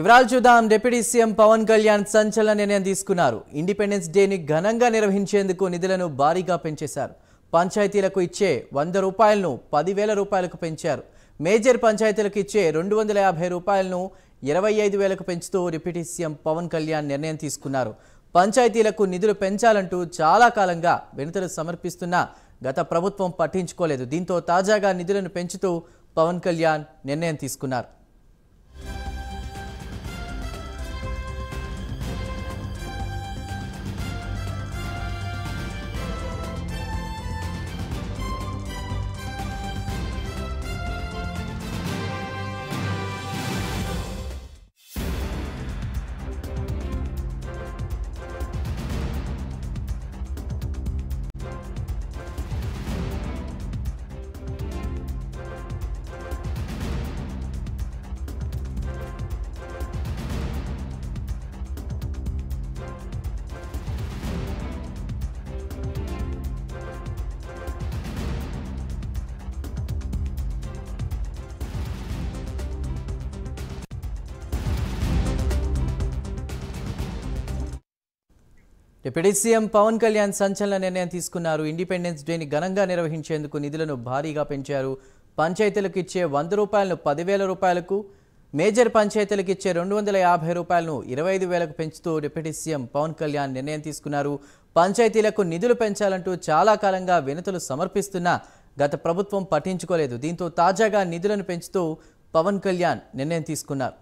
వివరాలు చూద్దాం. Deputy CM Pawan Kalyan సంచలన నిర్ణయం తీసుకున్నారు. ఇండిపెండెన్స్ డేని ఘనంగా నిర్వహించేందుకు నిధులను భారీగా పెంచేశారు. పంచాయతీలకు ఇచ్చే 100 రూపాయలను 10,000 రూపాయలకు పెంచారు. మేజర్ పంచాయతీలకు ఇచ్చే 250 రూపాయలను 25,000కు పెంచుతూ డిప్యూటీ సీఎం పవన్ కళ్యాణ్ నిర్ణయం తీసుకున్నారు. పంచాయతీలకు నిధులు పెంచాలంటూ చాలా కాలంగా వినతులు సమర్పిస్తున్నా గత ప్రభుత్వం పట్టించుకోలేదు. దీంతో తాజాగా నిధులను పెంచుతూ పవన్ కళ్యాణ్ నిర్ణయం తీసుకున్నారు. డిప్యూటీ సీఎం పవన్ కళ్యాణ్ సంచలన నిర్ణయం తీసుకున్నారు. ఇండిపెండెన్స్ డేని ఘనంగా నిర్వహించేందుకు నిధులను భారీగా పెంచారు. పంచాయతీలకు ఇచ్చే 100 రూపాయలను 10,000 రూపాయలకు, మేజర్ పంచాయతీలకు ఇచ్చే 250 రూపాయలను 25,000కు పెంచుతూ డిప్యూటీ సీఎం పవన్ కళ్యాణ్ నిర్ణయం తీసుకున్నారు. పంచాయతీలకు నిధులు పెంచాలంటూ చాలా కాలంగా వినతులు సమర్పిస్తున్నా గత ప్రభుత్వం పట్టించుకోలేదు. దీంతో తాజాగా నిధులను పెంచుతూ పవన్ కళ్యాణ్ నిర్ణయం తీసుకున్నారు.